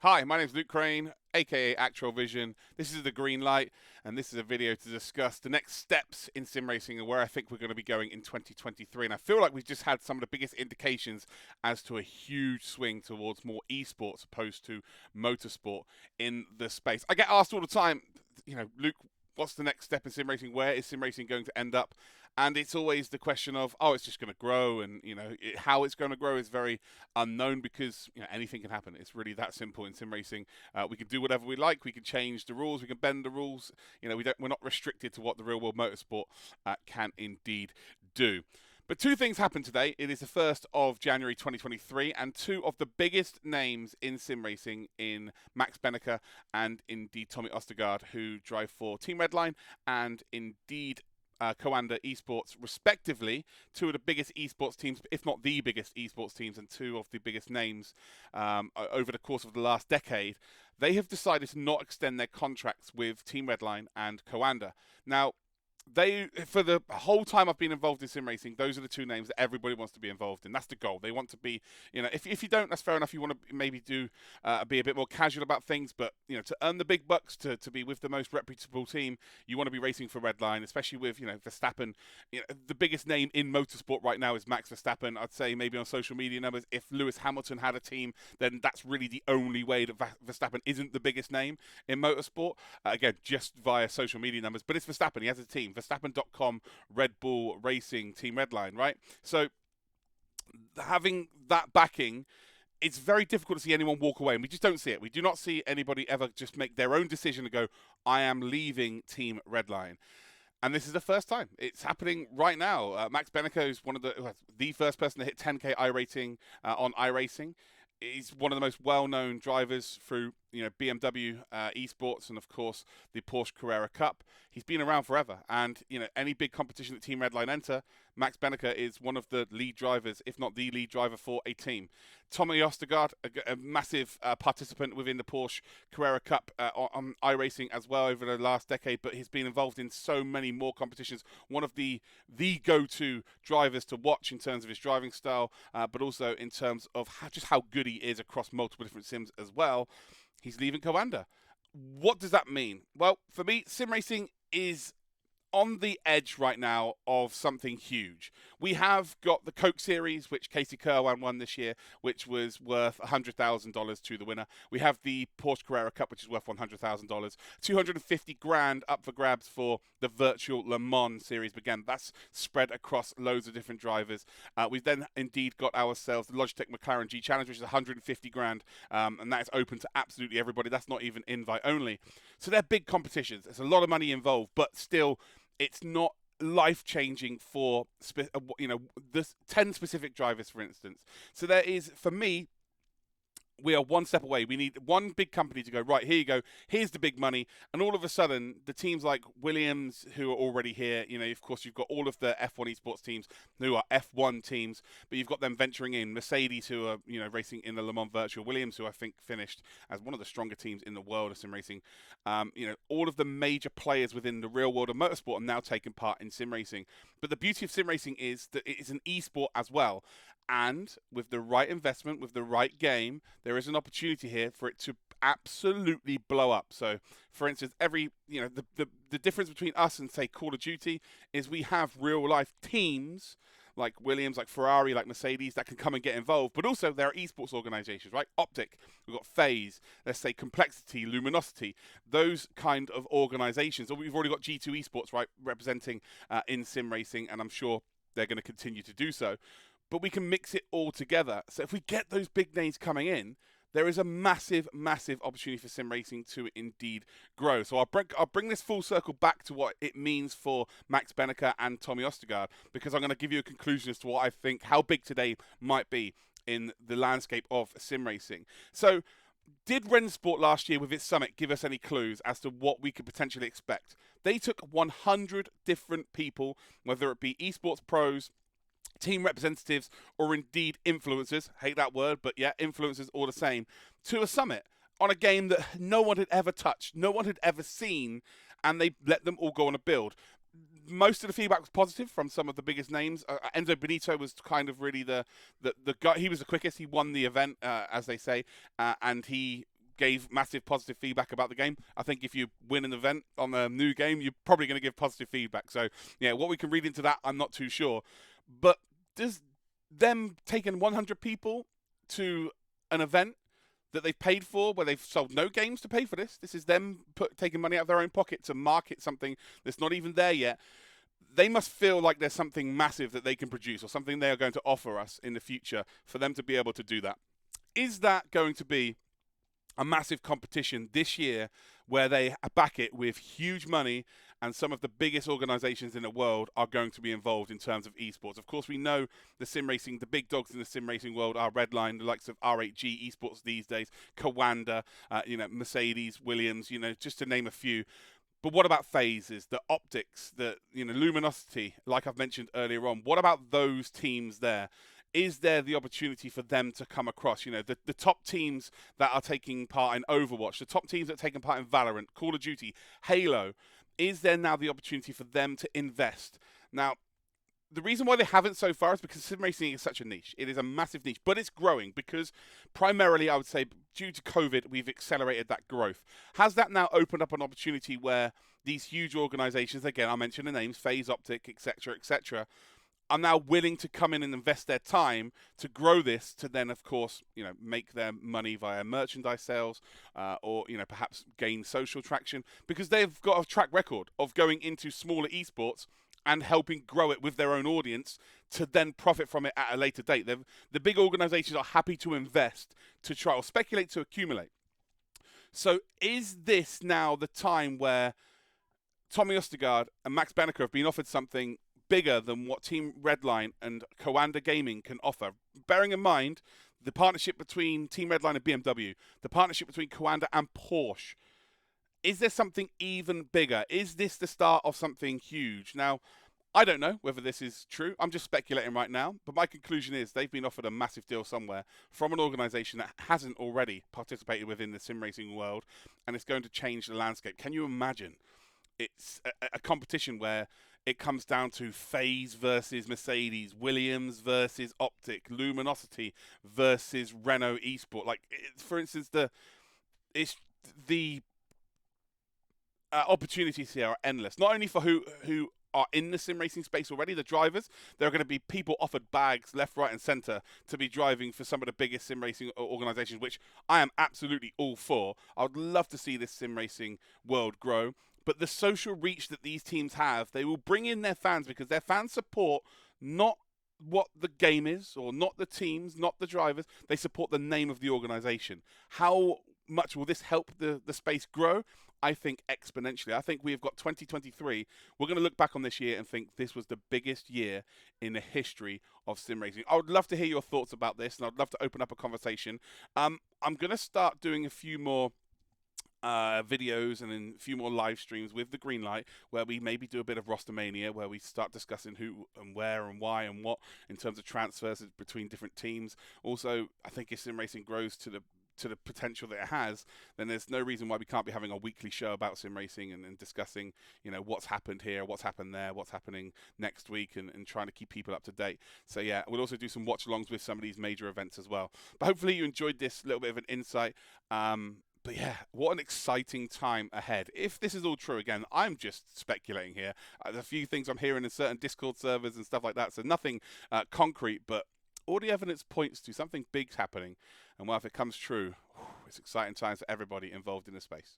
Hi, my name is Luke Crane, aka Actual Vision. This is the green light, and this is a video to discuss the next steps in sim racing and where I think we're going to be going in 2023. And I feel like we've just had some of the biggest indications as to a huge swing towards more esports opposed to motorsport in the space. I get asked all the time, Luke, what's the next step in sim racing? Where is sim racing going to end up? And it's always the question of, oh, it's just going to grow, and how it's going to grow is very unknown because anything can happen. It's really that simple in sim racing. We can do whatever we like. We can change the rules. We can bend the rules. We're not restricted to what the real world motorsport can indeed do. But two things happened today. It is the 1st of January 2023, and two of the biggest names in sim racing in Max Benneker and indeed Tommy Ostergaard, who drive for Team Redline and indeed Coanda Esports, respectively, two of the biggest esports teams, if not the biggest esports teams, and two of the biggest names over the course of the last decade. They have decided to not extend their contracts with Team Redline and Coanda. Now, for the whole time I've been involved in sim racing, those are the two names that everybody wants to be involved in. That's the goal. They want to be, if you don't, that's fair enough. You want to maybe be a bit more casual about things, but to earn the big bucks, to be with the most reputable team, you want to be racing for Redline, especially with Verstappen. The biggest name in motorsport right now is Max Verstappen. I'd say maybe on social media numbers, if Lewis Hamilton had a team, then that's really the only way that Verstappen isn't the biggest name in motorsport. Again, just via social media numbers, but it's Verstappen. He has a team. Verstappen.com, Red Bull Racing, Team Redline, right? So having that backing, it's very difficult to see anyone walk away, and we just don't see it. We do not see anybody ever just make their own decision and go, I am leaving Team Redline. And this is the first time. It's happening right now. Max Benneker is one of the first person to hit 10K iRating on iRacing. He's one of the most well-known drivers through BMW esports and of course the Porsche Carrera Cup. He's been around forever, and any big competition that Team Redline enter, Max Benneker is one of the lead drivers, if not the lead driver for a team. Tommy Ostergaard, a massive participant within the Porsche Carrera Cup on iRacing as well over the last decade, but he's been involved in so many more competitions. One of the go-to drivers to watch in terms of his driving style, but also in terms of just how good he is across multiple different sims as well. He's leaving Coanda. What does that mean? Well, for me, sim racing is on the edge right now of something huge. We have got the Coke Series, which Casey Kirwan won this year, which was worth $100,000 to the winner. We have the Porsche Carrera Cup, which is worth $100,000. 250 grand up for grabs for the virtual Le Mans Series. Again, that's spread across loads of different drivers. We've then indeed got ourselves the Logitech McLaren G Challenge, which is 150 grand, and that is open to absolutely everybody. That's not even invite only. So they're big competitions. There's a lot of money involved, but still, it's not life-changing for the 10 specific drivers, for instance. So there is, for me, we are one step away. We need one big company to go, right, here you go, here's the big money. And all of a sudden, the teams like Williams, who are already here, of course, you've got all of the F1 esports teams who are F1 teams, but you've got them venturing in. Mercedes, who are, racing in the Le Mans Virtual. Williams, who I think finished as one of the stronger teams in the world of sim racing. All of the major players within the real world of motorsport are now taking part in sim racing. But the beauty of sim racing is that it is an esport as well. And with the right investment, with the right game, there is an opportunity here for it to absolutely blow up. So, for instance, the difference between us and, say, Call of Duty is we have real life teams like Williams, like Ferrari, like Mercedes that can come and get involved. But also there are esports organizations, right? Optic, we've got FaZe, let's say Complexity, Luminosity, those kind of organizations. Or we've already got G2 Esports, right, representing in sim racing, and I'm sure they're going to continue to do so. But we can mix it all together. So if we get those big names coming in, there is a massive, massive opportunity for sim racing to indeed grow. So I'll bring this full circle back to what it means for Max Benneker and Tommy Ostergaard, because I'm going to give you a conclusion as to what I think, how big today might be in the landscape of sim racing. So did Rennsport last year with its summit give us any clues as to what we could potentially expect? They took 100 different people, whether it be esports pros, team representatives, or indeed influencers, hate that word, but yeah, influencers all the same, to a summit on a game that no one had ever touched, no one had ever seen, and they let them all go on a build. Most of the feedback was positive from some of the biggest names. Enzo Benito was kind of really the guy. He was the quickest. He won the event, as they say, and he gave massive positive feedback about the game. I think if you win an event on a new game, you're probably going to give positive feedback. So, yeah, what we can read into that, I'm not too sure. But does them taking 100 people to an event that they've paid for, where they've sold no games to pay for this. This is them taking money out of their own pocket to market something that's not even there yet. They must feel like there's something massive that they can produce or something they are going to offer us in the future for them to be able to do that. Is that going to be a massive competition this year where they back it with huge money and some of the biggest organizations in the world are going to be involved in terms of esports? Of course, we know the sim racing, the big dogs in the sim racing world are Redline, the likes of R8G esports these days, Kawanda, Mercedes, Williams, just to name a few. But what about phases, the optics, the luminosity, like I've mentioned earlier on? What about those teams there? Is there the opportunity for them to come across? The top teams that are taking part in Overwatch, the top teams that are taking part in Valorant, Call of Duty, Halo, is there now the opportunity for them to invest? Now, the reason why they haven't so far is because sim racing is such a niche. It is a massive niche, but it's growing because primarily, I would say, due to COVID, we've accelerated that growth. Has that now opened up an opportunity where these huge organizations, again, I'll mention the names, FaZe, Optic, etc., are now willing to come in and invest their time to grow this to then, of course, make their money via merchandise sales or, perhaps gain social traction because they've got a track record of going into smaller esports and helping grow it with their own audience to then profit from it at a later date. The big organizations are happy to invest to try or speculate to accumulate. So is this now the time where Tommy Ostergaard and Max Banneker have been offered something bigger than what Team Redline and Coanda Gaming can offer? Bearing in mind the partnership between Team Redline and BMW, the partnership between Coanda and Porsche. Is there something even bigger? Is this the start of something huge? Now, I don't know whether this is true. I'm just speculating right now. But my conclusion is they've been offered a massive deal somewhere from an organization that hasn't already participated within the sim racing world, and it's going to change the landscape. Can you imagine? It's a competition where it comes down to FaZe versus Mercedes, Williams versus Optic, Luminosity versus Renault Esport. Like, for instance, the opportunities here are endless. Not only for who are in the sim racing space already, the drivers, there are going to be people offered bags left, right, and center to be driving for some of the biggest sim racing organizations, which I am absolutely all for. I would love to see this sim racing world grow. But the social reach that these teams have, they will bring in their fans because their fans support not what the game is or not the teams, not the drivers. They support the name of the organization. How much will this help the space grow? I think exponentially. I think we've got 2023. We're going to look back on this year and think this was the biggest year in the history of sim racing. I would love to hear your thoughts about this, and I'd love to open up a conversation. I'm going to start doing a few more videos and then a few more live streams with the Greenlight where we maybe do a bit of roster mania, where we start discussing who and where and why and what in terms of transfers between different teams. Also, I think if sim racing grows to the potential that it has, then there's no reason why we can't be having a weekly show about sim racing and discussing, what's happened here, what's happened there, what's happening next week, and trying to keep people up to date. So yeah, we'll also do some watch alongs with some of these major events as well. But hopefully you enjoyed this little bit of an insight. But yeah, what an exciting time ahead. If this is all true, again, I'm just speculating here. There's a few things I'm hearing in certain Discord servers and stuff like that, so nothing concrete, but all the evidence points to something big's happening. And well, if it comes true, it's exciting times for everybody involved in the space.